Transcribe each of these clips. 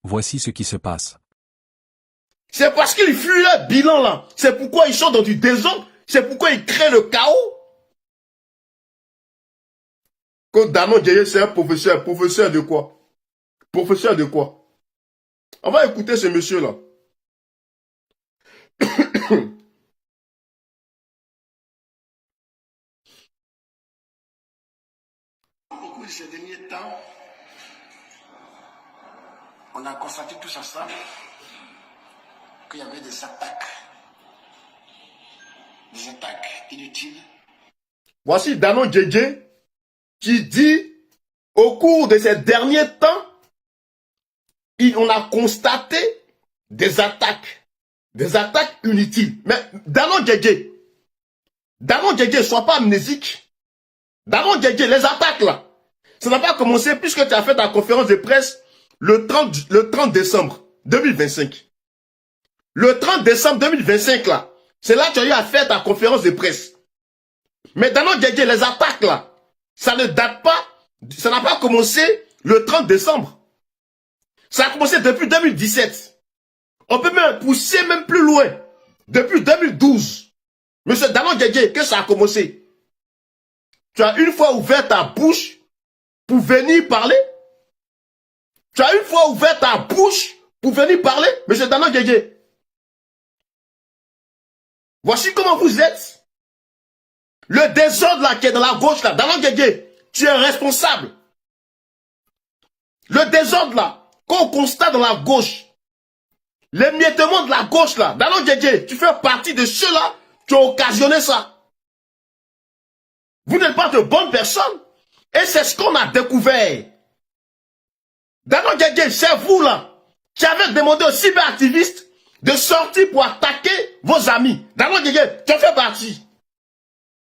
Voici ce qui se passe. C'est parce qu'ils fuient le bilan là. C'est pourquoi ils sont dans du désordre. C'est pourquoi ils créent le chaos. Quand Danon Djeye, c'est un professeur. Professeur de quoi? Professeur de quoi? On va écouter ce monsieur-là. Au cours de ces derniers temps, on a constaté tous ensemble qu'il y avait des attaques inutiles. Voici Danon Djeye qui dit, au cours de ces derniers temps, on a constaté des attaques inutiles. Mais Danon Djeye, sois pas amnésique. Danon Djeye, les attaques là, ça n'a pas commencé puisque tu as fait ta conférence de presse le 30 décembre 2025. Le 30 décembre 2025 là, c'est là que tu as eu à faire ta conférence de presse. Mais Danon Djeye, les attaques là, ça ne date pas, ça n'a pas commencé le 30 décembre. Ça a commencé depuis 2017. On peut même pousser même plus loin. Depuis 2012. Monsieur Danon Djeye, que ça a commencé? Tu as une fois ouvert ta bouche pour venir parler? Tu as une fois ouvert ta bouche pour venir parler, monsieur Danon Djeye? Voici comment vous êtes. Le désordre là qui est dans la gauche là, Danon Djeye, tu es responsable. Le désordre là, qu'on constate dans la gauche, l'émiettement de la gauche là, Danon Djeye, tu fais partie de ceux-là qui ont occasionné ça. Vous n'êtes pas de bonnes personnes. Et c'est ce qu'on a découvert. Danon Djeye, c'est vous là, qui avez demandé aux cyberactivistes de sortir pour attaquer vos amis. Danon Djeye, tu en fais partie.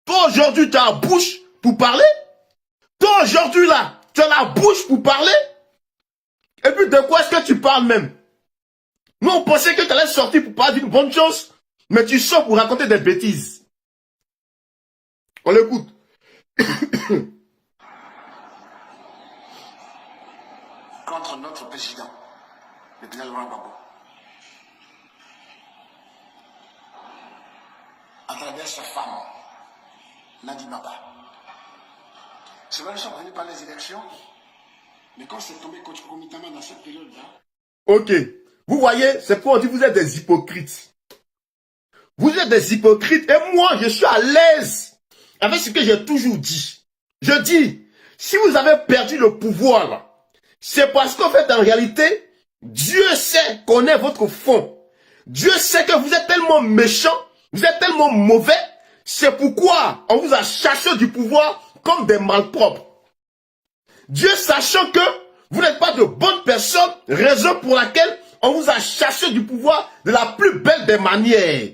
Toi aujourd'hui, tu as la bouche pour parler. Toi aujourd'hui là, tu as la bouche pour parler. Et puis de quoi est-ce que tu parles même? Nous on pensait que tu allais sortir pour parler d'une bonne chose, mais tu sors pour raconter des bêtises. On l'écoute. Contre notre président, le président Laurent Gbagbo. À travers sa femme, Nadi Baba. C'est vrai, nous sommes venus par les élections, mais quand c'est tombé concomitamment dans cette période-là. Ok. Vous voyez, c'est pourquoi on dit que vous êtes des hypocrites. Vous êtes des hypocrites et moi, je suis à l'aise avec ce que j'ai toujours dit. Je dis, si vous avez perdu le pouvoir, c'est parce qu'en fait, en réalité, Dieu sait, connaît votre fond. Dieu sait que vous êtes tellement méchant, vous êtes tellement mauvais, c'est pourquoi on vous a chassé du pouvoir comme des malpropres. Dieu sachant que vous n'êtes pas de bonnes personnes, raison pour laquelle on vous a chassé du pouvoir de la plus belle des manières.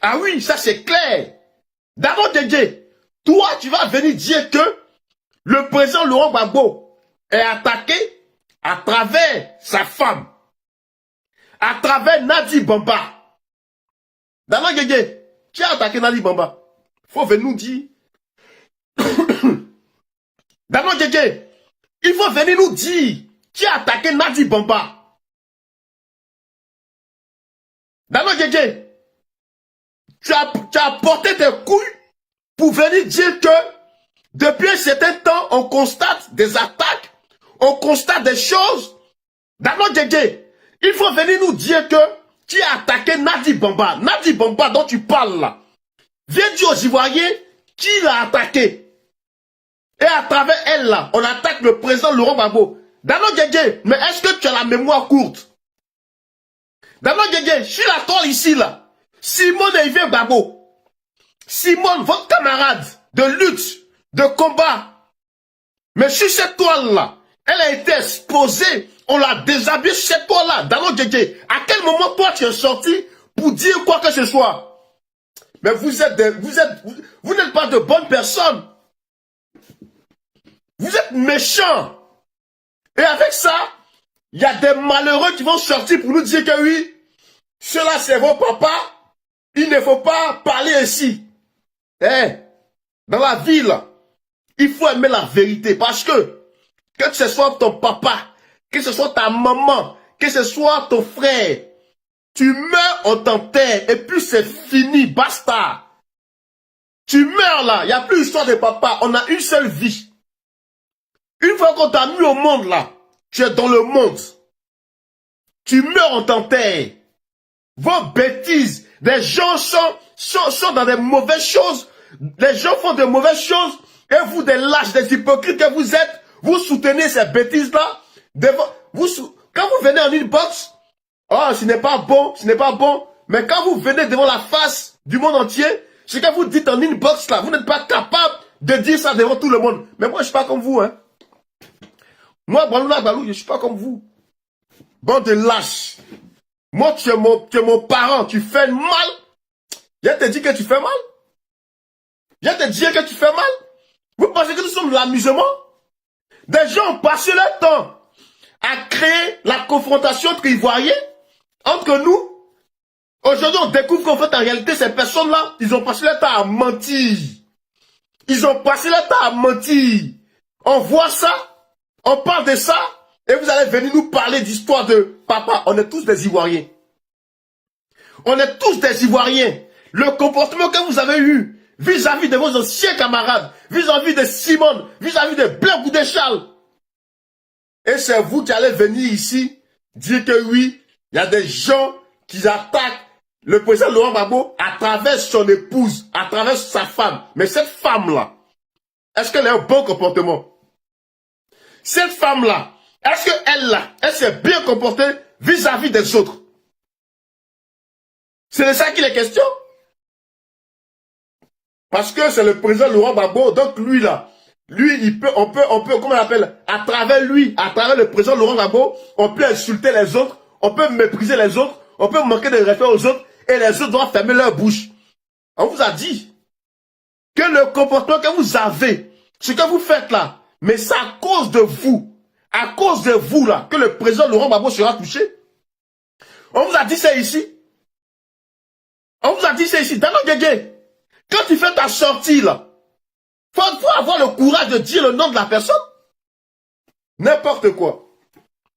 Ah oui, ça c'est clair. Danon Djeye, toi tu vas venir dire que le président Laurent Gbagbo est attaqué à travers sa femme, à travers Nadi Bamba. Danon Djeye, qui a attaqué Nadi Bamba? Faut venir nous dire. Danon Djeye, il faut venir nous dire qui a attaqué Nadi Bamba. Danon Djeye, tu as porté tes couilles pour venir dire que depuis un certain temps, on constate des attaques, on constate des choses. Danon Djeye, il faut venir nous dire que qui a attaqué Nadi Bamba. Nadi Bamba dont tu parles là. Viens dire aux Ivoiriens qui l'a attaqué. Et à travers elle là, on attaque le président Laurent Gbagbo. Danon Djeye, mais est-ce que tu as la mémoire courte? Danon Djeye, je suis la toile ici là. Simone et Yves Gbagbo. Simone, votre camarade de lutte, de combat. Mais sur cette toile-là, elle a été exposée, on l'a déshabillée sur cette toile-là. Danon Djeye, à quel moment toi tu es sorti pour dire quoi que ce soit? Mais vous n'êtes pas de bonnes personnes. Vous êtes méchants. Et avec ça, il y a des malheureux qui vont sortir pour nous dire que oui, cela c'est vos papas. Il ne faut pas parler ainsi. Dans la vie, là, il faut aimer la vérité. Parce que ce soit ton papa, que ce soit ta maman, que ce soit ton frère, tu meurs, on t'enterre, et puis c'est fini, basta. Tu meurs là, il n'y a plus d'histoire de papa, on a une seule vie. Une fois qu'on t'a mis au monde là, tu es dans le monde. Tu meurs, on t'enterre. Vos bêtises, les gens sont dans des mauvaises choses, les gens font de mauvaises choses, et vous, des lâches, des hypocrites que vous êtes, vous soutenez ces bêtises-là. Quand vous venez en inbox, oh, ce n'est pas bon, ce n'est pas bon. Mais quand vous venez devant la face du monde entier, ce que vous dites en inbox là, vous n'êtes pas capable de dire ça devant tout le monde. Mais moi, je ne suis pas comme vous, hein. Moi, Balou, je ne suis pas comme vous. Bande de lâches. Moi, tu es mon parent, tu fais mal. Je te dis que tu fais mal. Je te dis que tu fais mal. Vous pensez que nous sommes de l'amusement? Des gens ont passé leur temps à créer la confrontation entre Ivoiriens, entre nous. Aujourd'hui, on découvre qu'en fait, en réalité, ces personnes-là, ils ont passé leur temps à mentir. Ils ont passé leur temps à mentir. On voit ça, on parle de ça, et vous allez venir nous parler d'histoire de papa. On est tous des Ivoiriens. On est tous des Ivoiriens. Le comportement que vous avez eu vis-à-vis de vos anciens camarades, vis-à-vis de Simone, vis-à-vis de Blaise Goudé Charles. Et c'est vous qui allez venir ici dire que oui, il y a des gens qui attaquent le président Laurent Gbagbo à travers son épouse, à travers sa femme. Mais cette femme-là, est-ce qu'elle a un bon comportement? Cette femme-là, est-ce qu'elle s'est bien comportée vis-à-vis des autres? C'est de ça qu'il est question. Parce que c'est le président Laurent Gbagbo, donc lui là, lui, on peut, comment on appelle, à travers lui, à travers le président Laurent Gbagbo, on peut insulter les autres, on peut mépriser les autres, on peut manquer de respect aux autres, et les autres doivent fermer leur bouche. On vous a dit que le comportement que vous avez, ce que vous faites là, mais c'est à cause de vous là, que le président Laurent Gbagbo sera touché. On vous a dit ça ici. On vous a dit ça ici. Dano Guégué, quand tu fais ta sortie là, faut avoir le courage de dire le nom de la personne. N'importe quoi.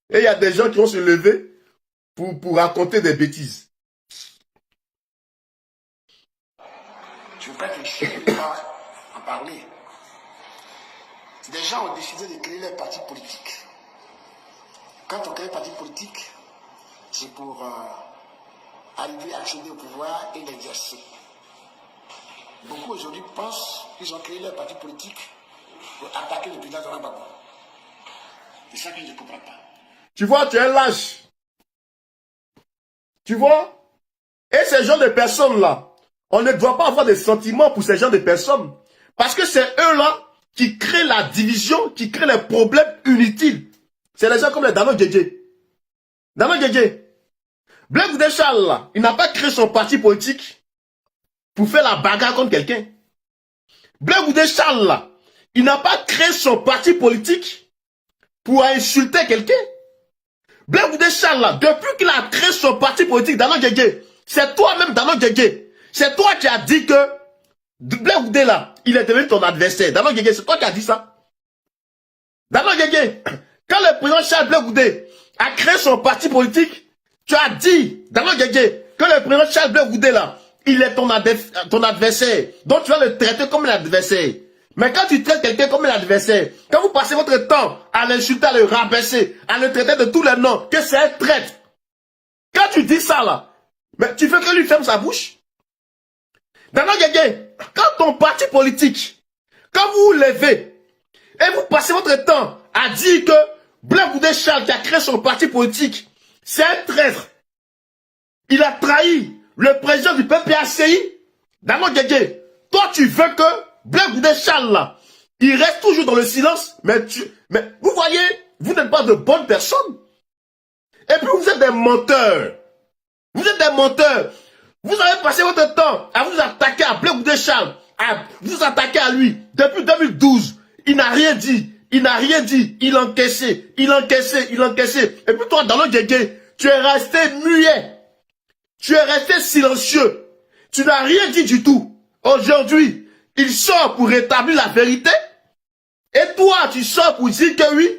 Et il y a des gens qui vont se lever pour raconter des bêtises. Je ne veux pas que je ne pas en parler. Des gens ont décidé de créer leur parti politique. Quand on crée un parti politique, c'est pour arriver à accéder au pouvoir et l'exercer. Beaucoup aujourd'hui pensent qu'ils ont créé leur parti politique pour attaquer le président Laurent Gbagbo. C'est ça que je ne comprends pas. Tu vois, tu es lâche. Tu vois? Et ces gens de personnes-là, on ne doit pas avoir des sentiments pour ces gens de personnes. Parce que c'est eux-là qui créent la division, qui créent les problèmes inutiles. C'est les gens comme les Dano Guégué. Dano Guégué. Blaise Goudé Charles, là, il n'a pas créé son parti politique pour faire la bagarre contre quelqu'un. Blaise Goudé Charles, là, il n'a pas créé son parti politique pour insulter quelqu'un. Blaise Goudé Charles, là, depuis qu'il a créé son parti politique, Dano Guégué, c'est toi-même, Dano Guégué, c'est toi qui as dit que Blaise Goudé, là, il est devenu ton adversaire. Dano Guégué, c'est toi qui as dit ça. Dano Guégué, quand le président Charles Blaise Goudé a créé son parti politique, tu as dit, Dano Guégué, que le président Charles Blaise Goudé, là, il est ton adversaire. Donc tu vas le traiter comme un adversaire. Mais quand tu traites quelqu'un comme un adversaire, quand vous passez votre temps à l'insulter, à le rabaisser, à le traiter de tous les noms, que c'est un traître. Quand tu dis ça, là, mais tu veux que lui ferme sa bouche? Dano Guégué, quand ton parti politique, quand vous vous levez, et vous passez votre temps à dire que Blaise Goudé Charles qui a créé son parti politique, c'est un traître. Il a trahi le président du PPACI. Dano Guégué, toi tu veux que Blaise Goudé Charles là, il reste toujours dans le silence, mais vous voyez, vous n'êtes pas de bonnes personnes. Et puis vous êtes des menteurs. Vous êtes des menteurs. Vous avez passé votre temps à vous attaquer à Blaise Goudé Charles, à vous attaquer à lui depuis 2012. Il n'a rien dit. Il n'a rien dit. Il encaissait. Il encaissait. Il encaissait. Et puis toi, Dano Guégué, tu es resté muet. Tu es resté silencieux. Tu n'as rien dit du tout. Aujourd'hui, il sort pour rétablir la vérité. Et toi, tu sors pour dire que oui,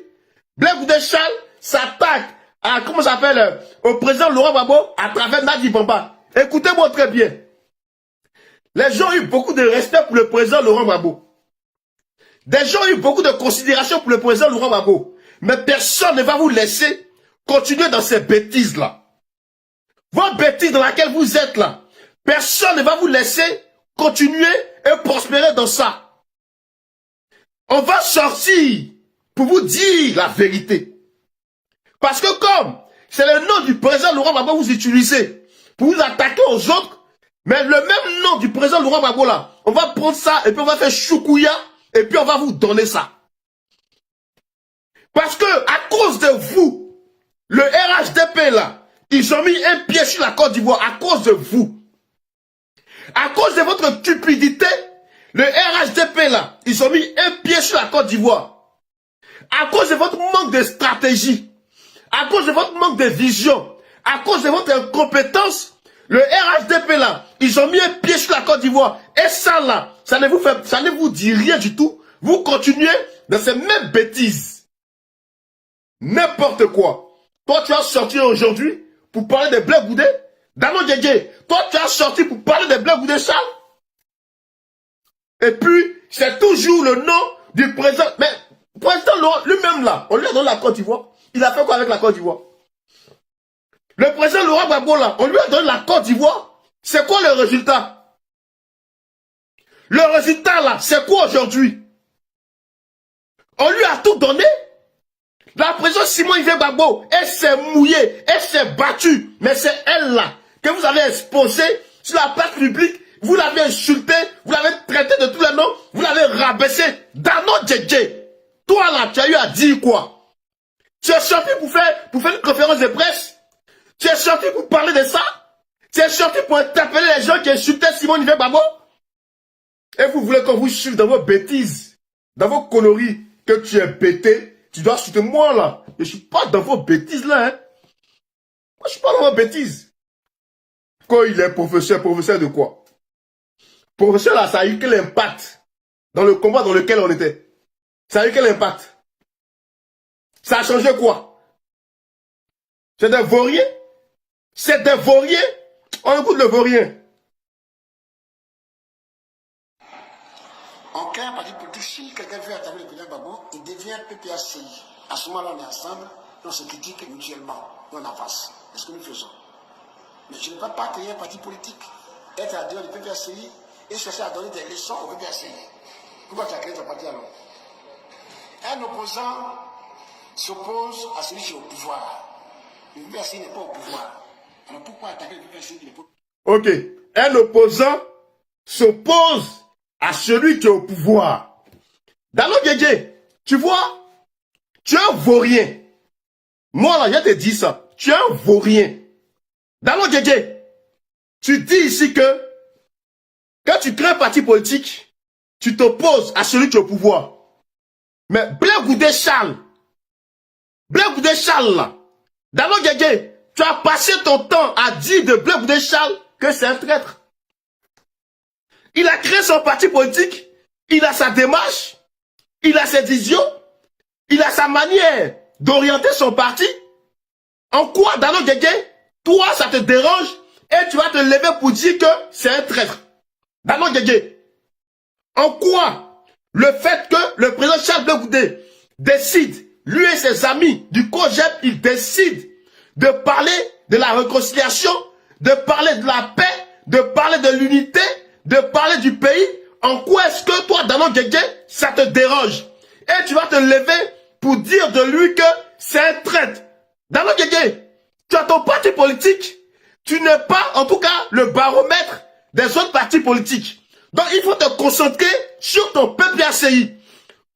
Blaise Goudé Charles, s'attaque à, comment ça s'appelle, au président Laurent Gbagbo à travers Nadi Bamba. Écoutez-moi très bien. Les gens ont eu beaucoup de respect pour le président Laurent Gbagbo. Des gens ont eu beaucoup de considération pour le président Laurent Gbagbo. Mais personne ne va vous laisser continuer dans ces bêtises-là. Votre bêtise dans laquelle vous êtes là, personne ne va vous laisser continuer et prospérer dans ça. On va sortir pour vous dire la vérité. Parce que comme c'est le nom du président Laurent Gbagbo que vous utilisez pour vous attaquer aux autres, mais le même nom du président Laurent Gbagbo là, on va prendre ça et puis on va faire choukouya et puis on va vous donner ça. Parce que à cause de vous, le RHDP là, ils ont mis un pied sur la Côte d'Ivoire à cause de vous. À cause de votre cupidité, le RHDP là, ils ont mis un pied sur la Côte d'Ivoire. À cause de votre manque de stratégie, à cause de votre manque de vision, à cause de votre incompétence, le RHDP là, ils ont mis un pied sur la Côte d'Ivoire. Et ça là, ça ne vous dit rien du tout. Vous continuez dans ces mêmes bêtises. N'importe quoi. Toi, tu as sorti aujourd'hui pour parler de Blé Goudé. Dano Djedje, toi, tu as sorti pour parler de Blé Goudé Charles. Et puis, c'est toujours le nom du président. Mais, le président Laurent, lui-même là, on lui a donné la Côte d'Ivoire. Il a fait quoi avec la Côte d'Ivoire? Le président Laurent Gbagbo là, on lui a donné la Côte d'Ivoire. C'est quoi le résultat? Le résultat là, c'est quoi aujourd'hui? On lui a tout donné. La présidente Simone Veil Gbagbo, elle s'est mouillée, elle s'est battue. Mais c'est elle là que vous avez exposée sur la place publique. Vous l'avez insultée, vous l'avez traité de tous les noms, vous l'avez rabaissé. Dano Djedje, toi là, tu as eu à dire quoi? Tu es sorti pour faire une conférence de presse? Tu es sorti pour parler de ça? Tu es sorti pour interpeller les gens qui insultaient Simone Veil Gbagbo? Et vous voulez qu'on vous suive dans vos bêtises, dans vos conneries, que tu es pété? Tu dois soutenir moi là. Je ne suis pas dans vos bêtises là. Hein. Moi, je ne suis pas dans vos bêtises. Quand il est professeur de quoi? Professeur là, ça a eu quel impact dans le combat dans lequel on était? Ça a eu quel impact? Ça a changé quoi? C'est des vauriens? C'est des vauriens? On écoute le vaurien. En cas parti politique, si quelqu'un veut attaquer le président Gbagbo, il devient PPACI. À ce moment-là, on est ensemble, on se critique mutuellement, et on avance. C'est ce que nous faisons. Mais je ne peux pas créer un parti politique, être à dehors du PPACI et chercher à donner des leçons au PPACI. Pourquoi tu as créé ton parti alors? Un opposant s'oppose à celui qui est au pouvoir. Le PPACI n'est pas au pouvoir. Alors pourquoi attaquer le PPACI qui n'est pas au pouvoir? Ok. Un opposant s'oppose à celui qui est au pouvoir. Dano Djedje, tu vois, tu es un vaurien. Moi là, je te dis ça. Tu es un vaurien. Dano Djedje, tu dis ici que quand tu crées un parti politique, tu t'opposes à celui qui est au pouvoir. Mais Blé Goudé Charles là, Dano Djedje, tu as passé ton temps à dire de Blé Goudé Charles que c'est un traître. Il a créé son parti politique, il a sa démarche, il a ses visions, il a sa manière d'orienter son parti. En quoi, Dano Djedje, toi, ça te dérange et tu vas te lever pour dire que c'est un traître? Dano Djedje, en quoi le fait que le président Charles Blé Goudé décide, lui et ses amis du COJEP, ils décident de parler de la réconciliation, de parler de la paix, de parler de l'unité, de parler du pays, en quoi est-ce que toi, Dano Djedje, ça te dérange? Et tu vas te lever pour dire de lui que c'est un traître. Dano Djedje, tu as ton parti politique, tu n'es pas, en tout cas, le baromètre des autres partis politiques. Donc, il faut te concentrer sur ton PPACI.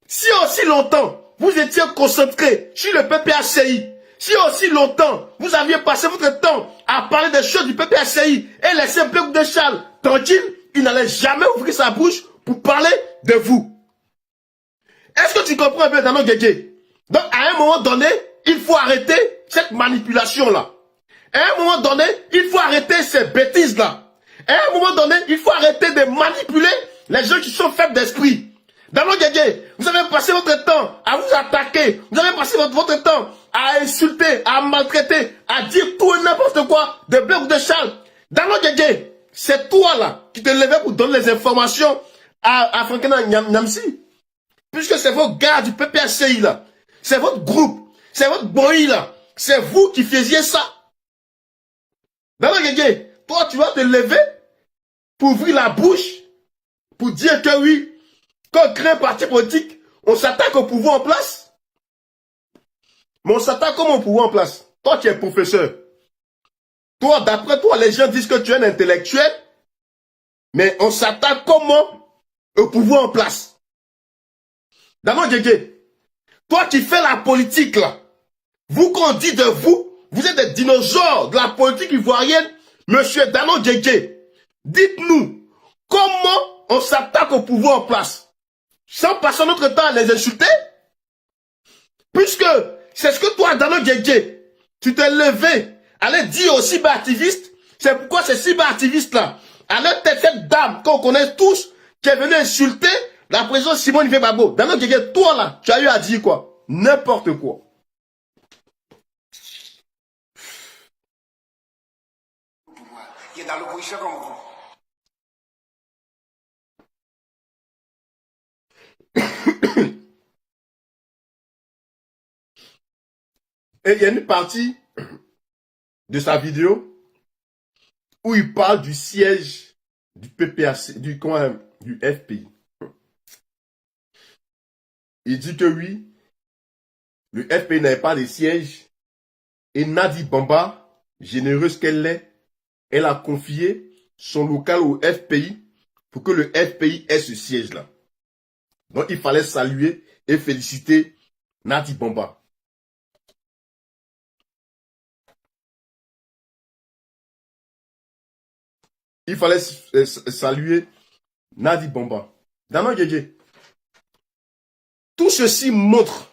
Si aussi longtemps, vous étiez concentré sur le PPACI, si aussi longtemps, vous aviez passé votre temps à parler des choses du PPACI et laisser Blé Goudé Charles tranquille, il n'allait jamais ouvrir sa bouche pour parler de vous. Est-ce que tu comprends un peu, Dano Djedje? Donc, à un moment donné, il faut arrêter cette manipulation-là. À un moment donné, il faut arrêter ces bêtises-là. À un moment donné, il faut arrêter de manipuler les gens qui sont faibles d'esprit. Dano Djedje, vous avez passé votre temps à vous attaquer. Vous avez passé votre temps à insulter, à maltraiter, à dire tout et n'importe quoi de Blaise ou de Charles. Dano Djedje, c'est toi là qui te levais pour donner les informations à Frankena Nyamsi. Puisque c'est vos gars du PPACI là. C'est votre groupe. C'est votre boy là. C'est vous qui faisiez ça. Dano Djedje, toi tu vas te lever pour ouvrir la bouche, pour dire que oui, quand on crée un parti politique, on s'attaque au pouvoir en place. Mais on s'attaque comment au pouvoir en place? Toi qui es professeur. Toi, d'après toi, les gens disent que tu es un intellectuel. Mais on s'attaque comment au pouvoir en place? Dano Djedje, toi qui fais la politique là, vous qu'on dit de vous, vous êtes des dinosaures de la politique ivoirienne, monsieur Dano Djedje. Dites-nous, comment on s'attaque au pouvoir en place? Sans passer notre temps à les insulter? Puisque c'est ce que toi, Dano Djedje, tu t'es levé, allez dire aux cyberactivistes, c'est pourquoi ces cyberactivistes-là, à leur tête, cette dame qu'on connaît tous, qui est venue insulter la présidente Simone Veil Gbagbo. Dano Djedje, toi là, tu as eu à dire quoi? N'importe quoi. Il est dans l'opposition comme vous. Et il y a une partie de sa vidéo où il parle du siège du PPAC, du FPI. Il dit que oui, le FPI n'avait pas de siège et Nadi Bamba, généreuse qu'elle est, elle a confié son local au FPI pour que le FPI ait ce siège-là. Donc il fallait saluer et féliciter Nadi Bamba. Il fallait saluer Nadi Bamba. Dano Djedje, tout ceci montre,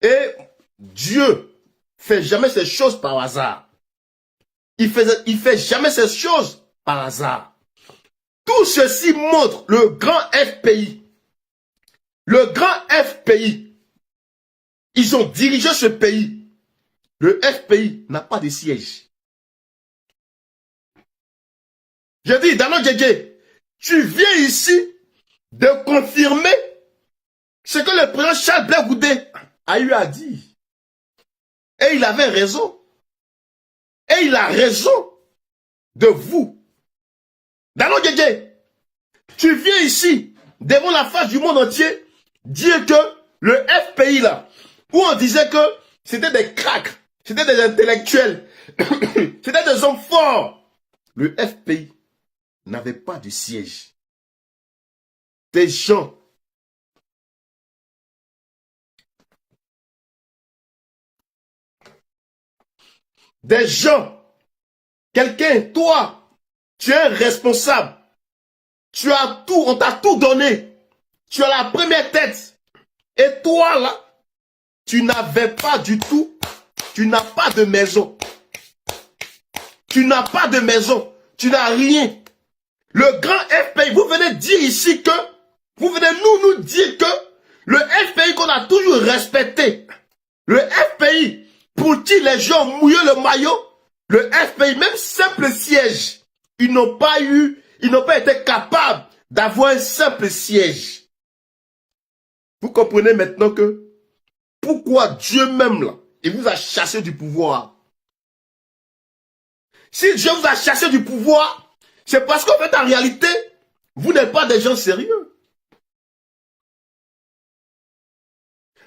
et Dieu fait jamais ces choses par hasard. Il fait jamais ces choses par hasard. Tout ceci montre le grand FPI. Le grand FPI. Ils ont dirigé ce pays. Le FPI n'a pas de siège. Je dis, Dano Djedje, tu viens ici de confirmer ce que le président Charles Blé Goudé a eu à dire. Et il avait raison. Et il a raison de vous. Dano Djedje, tu viens ici, devant la face du monde entier, dire que le FPI là, où on disait que c'était des cracks, c'était des intellectuels, c'était des hommes forts. Le FPI n'avait pas de siège. Des gens quelqu'un, toi, tu es un responsable. Tu as tout, on t'a tout donné. Tu as la première tête. Et toi, là, tu n'avais pas du tout, tu n'as pas de maison. Tu n'as pas de maison. Tu n'as rien. Le grand FPI, vous venez dire ici que, vous venez nous dire que le FPI qu'on a toujours respecté, le FPI, pour qui les gens mouillent le maillot, le FPI, même simple siège, ils n'ont pas été capables d'avoir un simple siège. Vous comprenez maintenant que pourquoi Dieu même là, il vous a chassé du pouvoir. Si Dieu vous a chassé du pouvoir, c'est parce qu'en fait, en réalité, vous n'êtes pas des gens sérieux.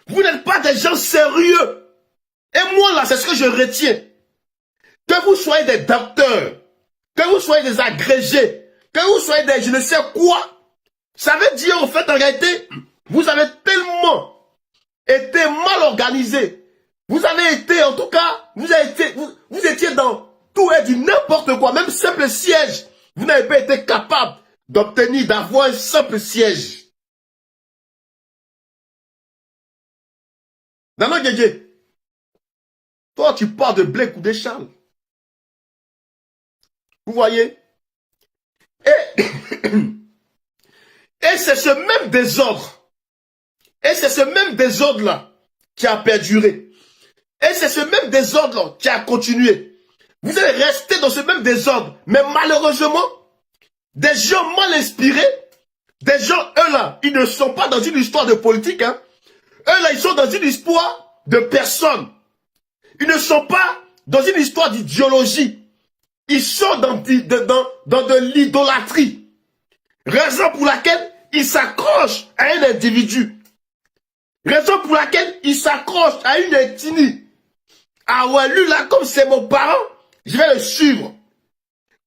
Vous n'êtes pas des gens sérieux. Et moi là, c'est ce que je retiens. Que vous soyez des docteurs, que vous soyez des agrégés, que vous soyez des je ne sais quoi, ça veut dire en fait, en réalité, vous avez tellement été mal organisé. Vous avez été, en tout cas, vous étiez dans tout et du n'importe quoi, même simple siège. Vous n'avez pas été capable d'obtenir, d'avoir un simple siège. Dano Djedje, toi tu parles de Blé ou de Charles. Vous voyez? Et c'est ce même désordre. Et c'est ce même désordre-là qui a perduré. Et c'est ce même désordre qui a continué. Vous allez rester dans ce même désordre. Mais malheureusement, des gens mal inspirés, des gens, eux là, ils ne sont pas dans une histoire de politique. Hein. Eux là, ils sont dans une histoire de personnes. Ils ne sont pas dans une histoire d'idéologie. Ils sont dans de l'idolâtrie. Raison pour laquelle ils s'accrochent à un individu. Raison pour laquelle ils s'accrochent à une ethnie. Ah ouais, lui là, comme c'est mon parent, je vais le suivre.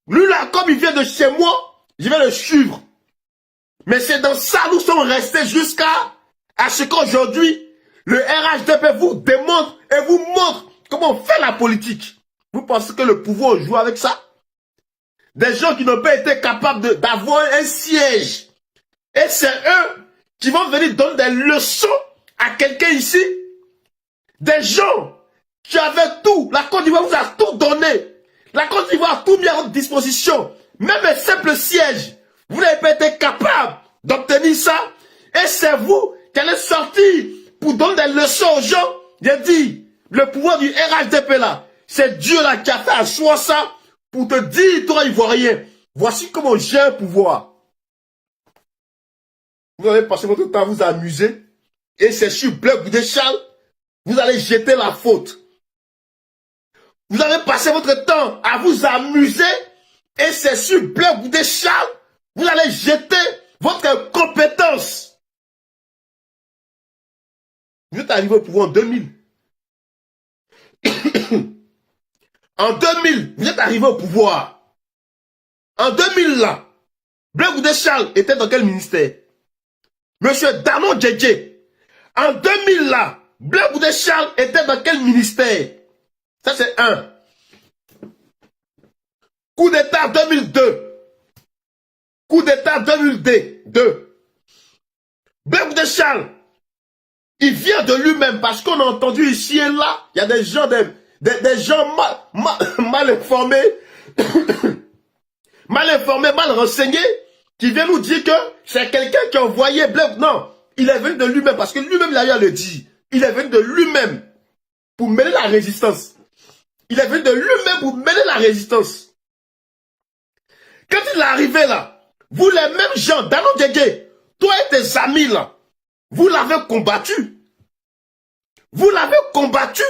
Lui là, comme il vient de chez moi, je vais le suivre. Mais c'est dans ça nous sommes restés jusqu'à ce qu'aujourd'hui, le RHDP vous démontre et vous montre comment on fait la politique. Vous pensez que le pouvoir joue avec ça? Des gens qui n'ont pas été capables d'avoir un siège. Et c'est eux qui vont venir donner des leçons à quelqu'un ici. Des gens qui avaient tout. La Côte d'Ivoire vous a tout donné. La Côte d'Ivoire a tout mis à votre disposition. Même un simple siège. Vous n'avez pas été capable d'obtenir ça. Et c'est vous qui allez sortir pour donner des leçons aux gens. J'ai dit, le pouvoir du RHDP là, c'est Dieu là qui a fait à soi ça pour te dire, toi Ivoirien, voici comment j'ai un pouvoir. Vous allez passer votre temps à vous amuser. Et c'est sur Blaise Goudé Charles, vous allez jeter la faute. Vous allez passer votre temps à vous amuser. Et c'est sur Blaise Goudé Charles, vous allez jeter votre compétence. Vous êtes arrivé au pouvoir en 2000. En 2000, vous êtes arrivé au pouvoir. En 2000, là, Blaise Goudé Charles était dans quel ministère? Monsieur Danon Djedje. En 2000, là, Blaise Goudé Charles était dans quel ministère? Ça, c'est un. Coup d'État 2002. Coup d'État 2002. Blaise Goudé Charles, il vient de lui-même parce qu'on a entendu ici et là, il y a des gens, des gens mal informés, mal renseignés, qui viennent nous dire que c'est quelqu'un qui a envoyé Blaise. Non, il est venu de lui-même parce que lui-même il a eu à le dire. Il est venu de lui-même pour mener la résistance. Il est venu de lui-même pour mener la résistance. Quand il est arrivé là, vous les mêmes gens, Danon Djedje, toi et tes amis là, vous l'avez combattu. Vous l'avez combattu.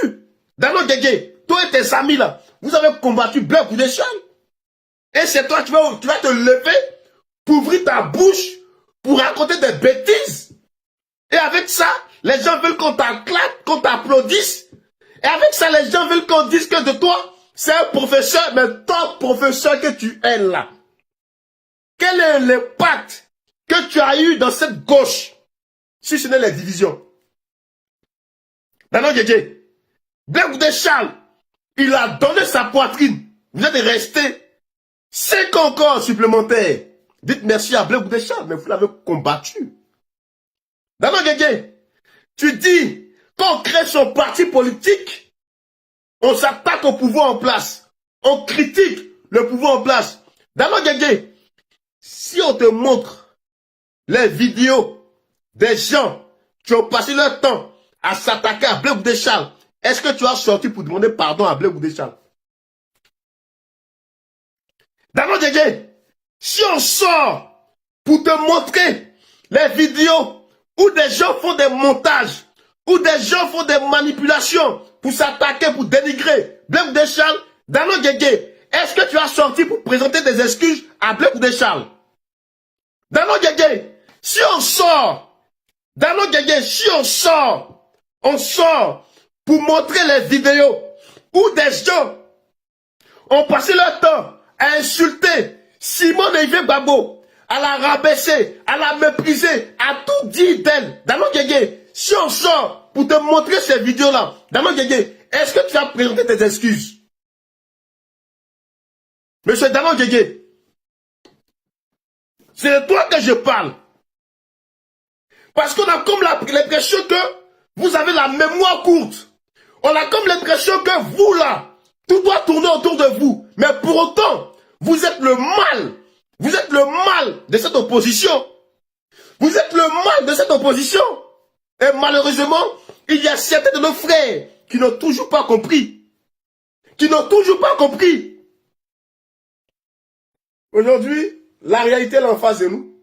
Danon Djedje, toi et tes amis là, vous avez combattu Blaise Goudé Charles. Et c'est toi qui vas te lever pour ouvrir ta bouche, pour raconter des bêtises. Et avec ça, les gens veulent qu'on t'acclame, qu'on t'applaudisse. Et avec ça, les gens veulent qu'on dise que de toi, c'est un professeur, mais ton professeur que tu es là. Quel est l'impact que tu as eu dans cette gauche, si ce n'est les divisions? Danon Djedje, Blaise Goudé Charles, il a donné sa poitrine. Vous êtes resté 5 ans encore supplémentaires. Dites merci à Blaise Goudé Charles, mais vous l'avez combattu. Danon Djedje, tu dis qu'on crée son parti politique, on s'attaque au pouvoir en place, on critique le pouvoir en place. Danon Djedje, si on te montre les vidéos des gens qui ont passé leur temps à s'attaquer à Blaise Goudé Charles, est-ce que tu as sorti pour demander pardon à Blaise Goudé Charles? Danon Djedje, si on sort pour te montrer les vidéos où des gens font des montages, où des gens font des manipulations pour s'attaquer, pour dénigrer Blaise Goudé Charles, Danon Djedje, est-ce que tu as sorti pour présenter des excuses à Blaise Goudé Charles? Danon Djedje, si on sort, Danon Djedje, si on sort pour montrer les vidéos où des gens ont passé leur temps à insulter Simone Veil Gbagbo, à la rabaisser, à la mépriser, à tout dire d'elle. Danon Djedje, si on sort pour te montrer ces vidéos-là, Danon Djedje, est-ce que tu as présenté tes excuses? Monsieur Danon Djedje, c'est de toi que je parle. Parce qu'on a comme l'impression que vous avez la mémoire courte. On a comme l'impression que vous là, tout doit tourner autour de vous. Mais pour autant, vous êtes le mal. Vous êtes le mal de cette opposition. Vous êtes le mal de cette opposition. Et malheureusement, il y a certains de nos frères qui n'ont toujours pas compris. Qui n'ont toujours pas compris. Aujourd'hui, la réalité est en face de nous.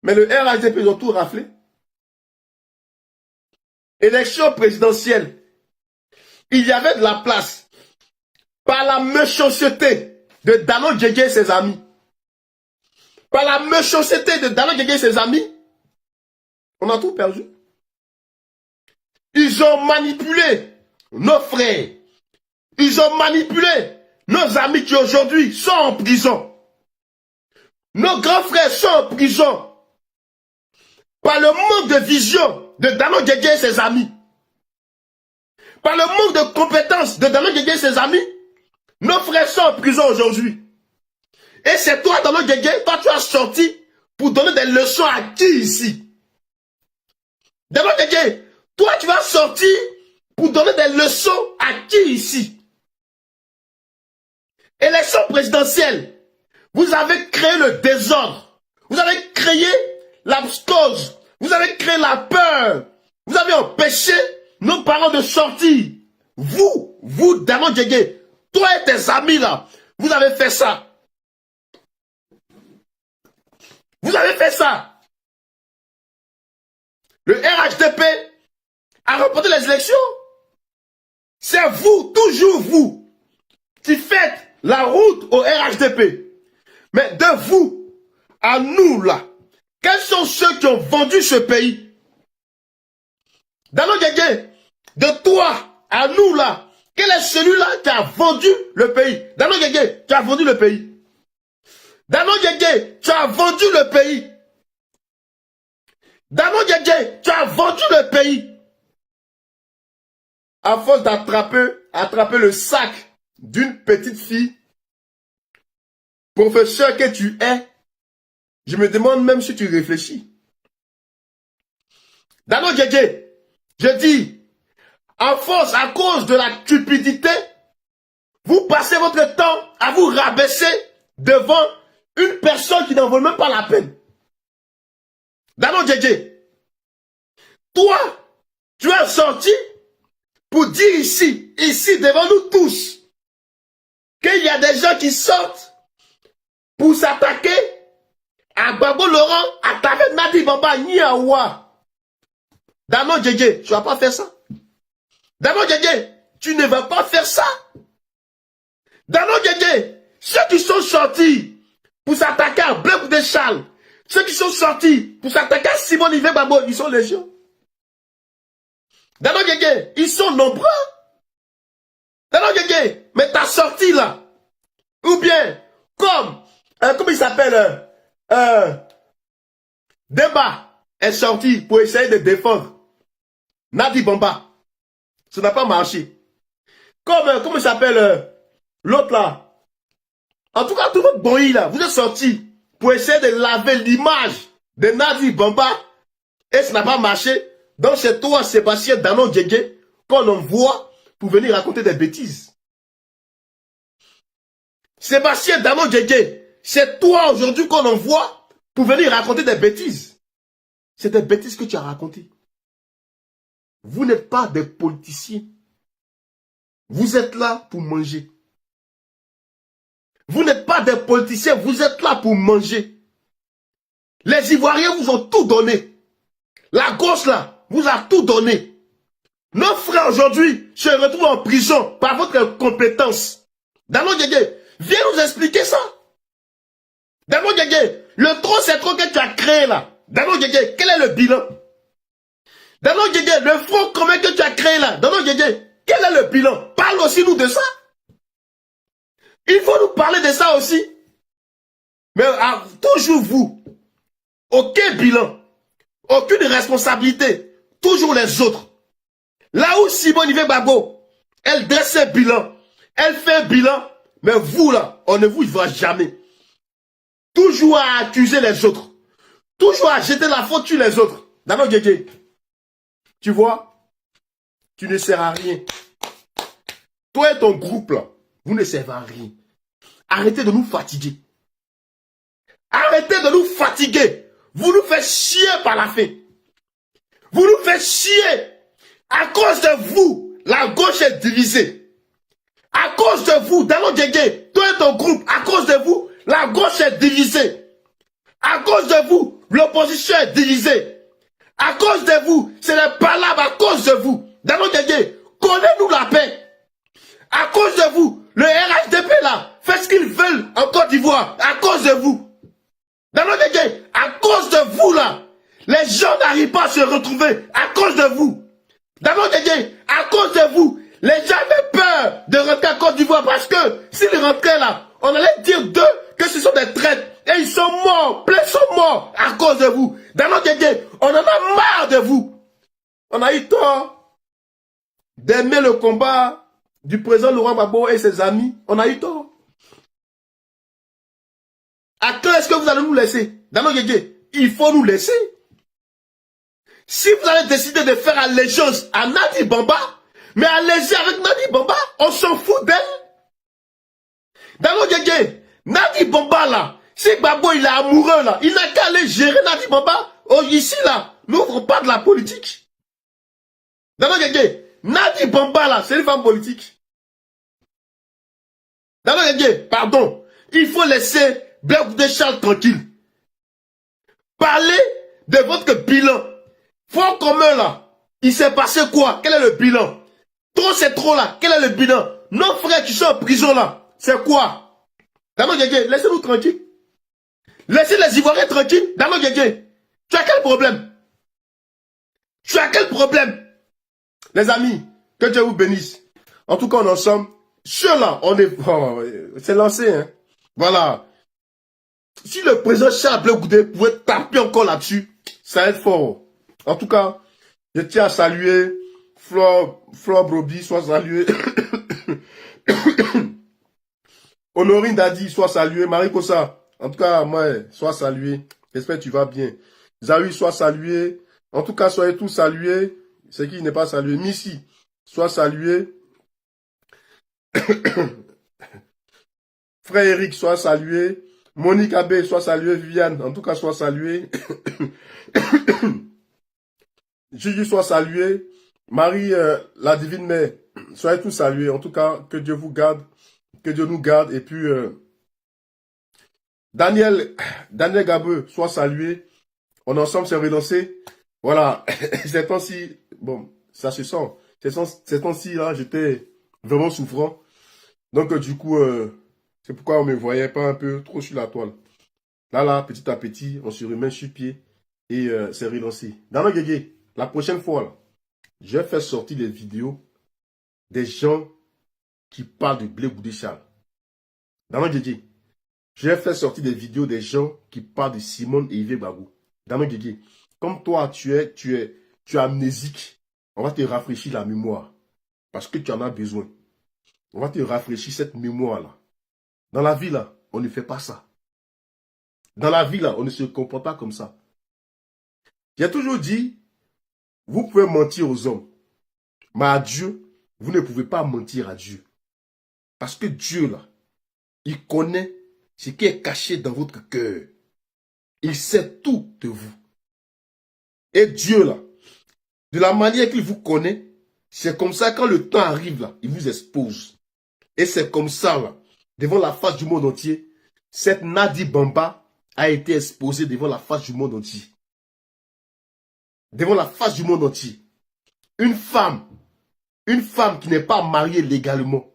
Mais le RHDP, ils ont tout raflé. Élection présidentielle. Il y avait de la place. Par la méchanceté de Danon Djédjé et ses amis. Par la méchanceté de Danon Djédjé et ses amis. On a tout perdu. Ils ont manipulé nos frères. Ils ont manipulé nos amis qui aujourd'hui sont en prison. Nos grands frères sont en prison. Par le manque de vision de Danon Djédjé et ses amis. Par le manque de compétences de Danon Djédjé et ses amis. Nos frères sont en prison aujourd'hui. Et c'est toi, Danon Djédjé, toi tu as sorti pour donner des leçons à qui ici? Danon Djédjé, toi tu vas sortir pour donner des leçons à qui ici? Élection présidentielle, vous avez créé le désordre. Vous avez créé la psychose. Vous avez créé la peur. Vous avez empêché nos parents de sortir. Vous, Danon Djédjé, toi et tes amis là, vous avez fait ça. Vous avez fait ça. Le RHDP a remporté les élections. C'est vous, toujours vous, qui faites la route au RHDP. Mais de vous à nous là, quels sont ceux qui ont vendu ce pays? Danon Djédjé, de toi à nous là, quel est celui-là qui a vendu le pays? Danon Djédjé, tu as vendu le pays. Danon Djédjé, tu as vendu le pays. Danon Djédjé, tu as vendu le pays. À force d'attraper le sac d'une petite fille, professeur que tu es, je me demande même si tu réfléchis. Danon Djédjé, je dis, en force, à cause de la cupidité, vous passez votre temps à vous rabaisser devant une personne qui n'en vaut même pas la peine. Danon Djédjé, toi, tu es sorti pour dire ici, devant nous tous, qu'il y a des gens qui sortent pour s'attaquer à Gbagbo Laurent, à Tavet Nadi Bamba, Niawa. Danon Djédjé, tu vas pas faire ça. Danon Djédjé, tu ne vas pas faire ça. Danon Djédjé, ceux qui sont sortis pour s'attaquer à Bleu de Charles, ceux qui sont sortis pour s'attaquer à Simon Ivé Gbagbo, ils sont légion. Danon Djédjé, ils sont nombreux. Danon Djédjé, mais ta sortie là, ou bien, comment il s'appelle, Demba est sorti pour essayer de défendre Nadi Bamba. Ça n'a pas marché. Comment il s'appelle, l'autre là. En tout cas, tout votre bruit là, vous êtes sorti pour essayer de laver l'image de Nadi Bamba et ça n'a pas marché. Donc c'est toi, Sébastien Danon Djédjé, qu'on envoie pour venir raconter des bêtises. Sébastien Danon Djédjé, c'est toi aujourd'hui qu'on envoie pour venir raconter des bêtises. C'est des bêtises que tu as racontées. Vous n'êtes pas des politiciens. Vous êtes là pour manger. Vous n'êtes pas des politiciens, vous êtes là pour manger. Les Ivoiriens vous ont tout donné. La gauche là, vous a tout donné. Nos frères aujourd'hui se retrouvent en prison par votre compétence. Danon Djédjé, viens nous expliquer ça. Danon Djédjé, le trop c'est trop que tu as créé là. Danon Djédjé, quel est le bilan? Danon Djédjé, le front commun que tu as créé là. Danon Djédjé, quel est le bilan? Parle aussi nous de ça. Il faut nous parler de ça aussi. Mais toujours vous. Aucun bilan. Aucune responsabilité. Toujours les autres. Là où Simon Ivé Gbagbo, elle dresse un bilan. Elle fait un bilan. Mais vous là, on ne vous voit jamais. Toujours à accuser les autres. Toujours à jeter la faute sur les autres. Danon Djédjé, tu vois, tu ne sers à rien. Toi et ton groupe là, vous ne servez à rien. Arrêtez de nous fatiguer. Arrêtez de nous fatiguer. Vous nous faites chier par la fin. Vous nous faites chier. À cause de vous, la gauche est divisée. À cause de vous, Dano Djendje, toi et ton groupe, à cause de vous, la gauche est divisée. À cause de vous, l'opposition est divisée. À cause de vous, ce n'est pas là, à cause de vous. Dano Djendje, connais-nous la paix. À cause de vous, le RHDP là, fait ce qu'ils veulent en Côte d'Ivoire. À cause de vous. Dano Djendje, à cause de vous là, les gens n'arrivent pas à se retrouver. À cause de vous. Dano Djendje, à cause de vous, les gens avaient peur de rentrer en Côte d'Ivoire parce que s'ils rentraient là, on allait dire d'eux que ce sont des traîtres. Et ils sont morts, plein sont morts à cause de vous. Dano Djendje, on en a marre de vous. On a eu tort d'aimer le combat du président Laurent Gbagbo et ses amis. On a eu tort. À quand est-ce que vous allez nous laisser? Dano Djendje, il faut nous laisser. Si vous allez décider de faire allégeance à Nadi Bamba, mais allez-y avec Nadi Bamba, on s'en fout d'elle. Dano Djendje, Nadi Bamba là, si Gbagbo il est amoureux là, il n'a qu'à aller gérer Nadi Bamba. Oh, ici là, n'ouvre pas de la politique. Dano Djendje, Nadi Bamba là, c'est une femme politique. Dano Djendje, pardon, il faut laisser Blaise Goudé Charles tranquille. Parlez de votre bilan. Front commun là, il s'est passé quoi? Quel est le bilan? Trop c'est trop là, quel est le bilan? Nos frères qui sont en prison là, c'est quoi? Dano Djendje, laissez-nous tranquilles. Laissez les Ivoiriens tranquilles. Dano Djendje, tu as quel problème? Tu as quel problème? Les amis, que Dieu vous bénisse. En tout cas, on est ensemble. Ceux-là, on est... Oh, c'est lancé, hein. Voilà. Si le président Charles Blaise Goudé pouvait taper encore là-dessus, ça va être fort. En tout cas, je tiens à saluer Flore Broby, soit salué. Honorine Dadi, soit salué. Marie Kossa, en tout cas, moi, soit salué. J'espère que tu vas bien. Zahui, soit salué. En tout cas, soyez tous salués. C'est qui n'est pas salué? Missy, soit salué. Frère Eric, soit salué. Monique Abbé, soit salué. Viviane, en tout cas, soit salué. Gigi, soit salué. Marie, la divine mère, soyez tous salués. En tout cas, que Dieu vous garde, que Dieu nous garde. Et puis, Daniel Gabeux, soit salué. On est ensemble, c'est relancé. Voilà, ces temps-ci, bon, ça se sent. Ces temps-ci, là, j'étais vraiment souffrant. Donc, du coup, c'est pourquoi on me voyait pas un peu trop sur la toile. Là, petit à petit, on se remet sur pied et c'est relancé. Dano Djendje, la prochaine fois, là, je vais faire sortir des vidéos des gens qui parlent de Blaise Goudé Charles. Dano Djendje, je vais faire sortir des vidéos des gens qui parlent de Simone et Yves Gbagbo. Dano Djendje, comme toi, tu es amnésique, on va te rafraîchir la mémoire. Parce que tu en as besoin. On va te rafraîchir cette mémoire-là. Dans la vie, là, on ne fait pas ça. Dans la vie, là, on ne se comporte pas comme ça. J'ai toujours dit, vous pouvez mentir aux hommes. Mais à Dieu, vous ne pouvez pas mentir à Dieu. Parce que Dieu, là, il connaît ce qui est caché dans votre cœur. Il sait tout de vous. Et Dieu, là, de la manière qu'il vous connaît, c'est comme ça, quand le temps arrive, là, il vous expose. Et c'est comme ça, là, devant la face du monde entier, cette Nadi Bamba a été exposée devant la face du monde entier. Devant la face du monde entier. Une femme qui n'est pas mariée légalement,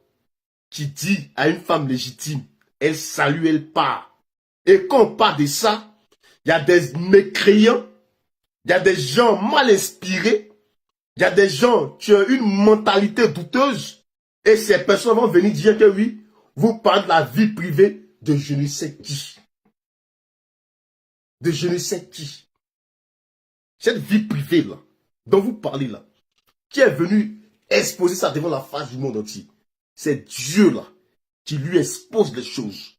qui dit à une femme légitime, elle salue, elle part. Et quand on parle de ça, il y a des mécréants, il y a des gens mal inspirés, il y a des gens qui ont une mentalité douteuse, et ces personnes vont venir dire que oui, vous parlez de la vie privée de je ne sais qui. De je ne sais qui. Cette vie privée là, dont vous parlez là, qui est venu exposer ça devant la face du monde entier, c'est Dieu là, qui lui expose les choses.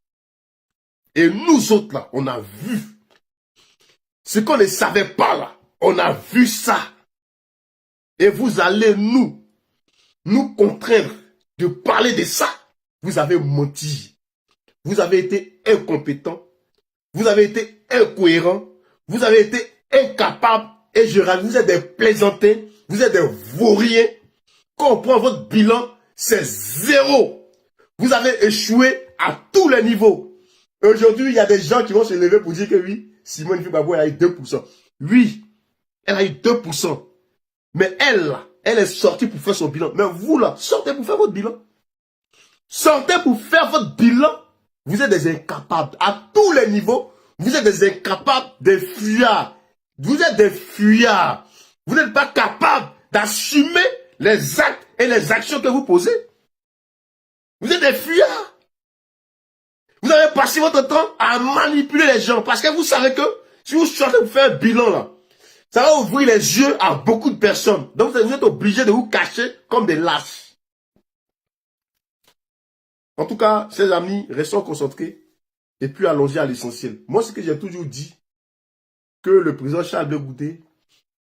Et nous autres là, on a vu. Ce qu'on ne savait pas là, on a vu ça. Et vous allez nous contraindre de parler de ça. Vous avez menti. Vous avez été incompétent. Vous avez été incohérent. Vous avez été incapable. Et je rajoute, vous êtes des plaisantins. Vous êtes des vauriens. Quand on prend votre bilan, c'est zéro. Vous avez échoué à tous les niveaux. Aujourd'hui, il y a des gens qui vont se lever pour dire que oui, Simone Gbagbo a eu 2%. Oui, elle a eu 2%. Mais elle, là, elle est sortie pour faire son bilan. Mais vous, là, sortez pour faire votre bilan. Sortez pour faire votre bilan. Vous êtes des incapables. À tous les niveaux, vous êtes des incapables, des fuyards. Vous êtes des fuyards. Vous n'êtes pas capables d'assumer les actes et les actions que vous posez. Vous êtes des fuyards. Vous avez passé votre temps à manipuler les gens parce que vous savez que si vous sortez pour faire un bilan là, ça va ouvrir les yeux à beaucoup de personnes. Donc vous êtes obligés de vous cacher comme des lâches. En tout cas, chers amis, restons concentrés et puis allons-y à l'essentiel. Moi, ce que j'ai toujours dit, que le président Charles Blé Goudé,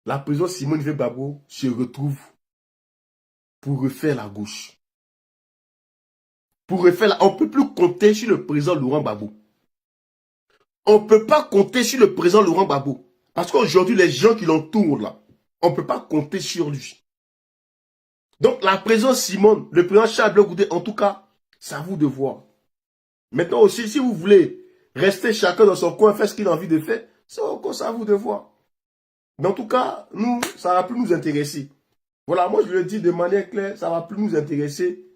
la présidente Simone Veil Gbagbo se retrouve pour refaire la gauche. Pour refaire la... On ne peut plus compter sur le président Laurent Gbagbo. On ne peut pas compter sur le président Laurent Gbagbo. Parce qu'aujourd'hui, les gens qui l'entourent là, on ne peut pas compter sur lui. Donc, la présidente Simone, le président Charles Blé Goudé, en tout cas, c'est à vous de voir. Maintenant aussi, si vous voulez rester chacun dans son coin, faire ce qu'il a envie de faire, c'est encore ça à vous de voir. Mais en tout cas, nous, ça ne va plus nous intéresser. Voilà, moi je le dis de manière claire, ça ne va plus nous intéresser.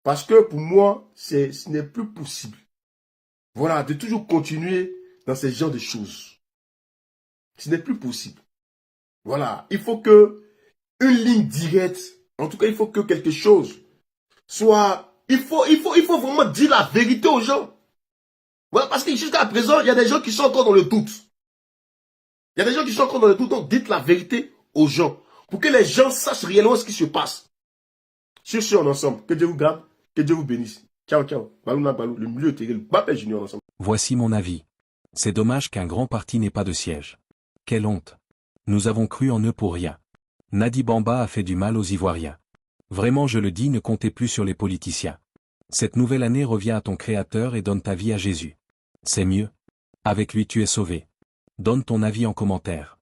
Parce que pour moi, ce n'est plus possible. Voilà, de toujours continuer dans ce genre de choses. Ce n'est plus possible. Voilà, il faut que une ligne directe, en tout cas, il faut que quelque chose soit... Il faut vraiment dire la vérité aux gens. Voilà, parce que jusqu'à présent, il y a des gens qui sont encore dans le doute. Il y a des gens qui sont encore dans le doute, donc dites la vérité aux gens. Pour que les gens sachent réellement ce qui se passe. Sur ce, on ensemble. Que Dieu vous garde, que Dieu vous bénisse. Ciao, ciao. Balou na balou, le milieu terrible. Bapé Junior ensemble. Voici mon avis. C'est dommage qu'un grand parti n'ait pas de siège. Quelle honte. Nous avons cru en eux pour rien. Nadi Bamba a fait du mal aux Ivoiriens. Vraiment je le dis, ne comptez plus sur les politiciens. Cette nouvelle année reviens à ton Créateur et donne ta vie à Jésus. C'est mieux. Avec lui tu es sauvé. Donne ton avis en commentaire.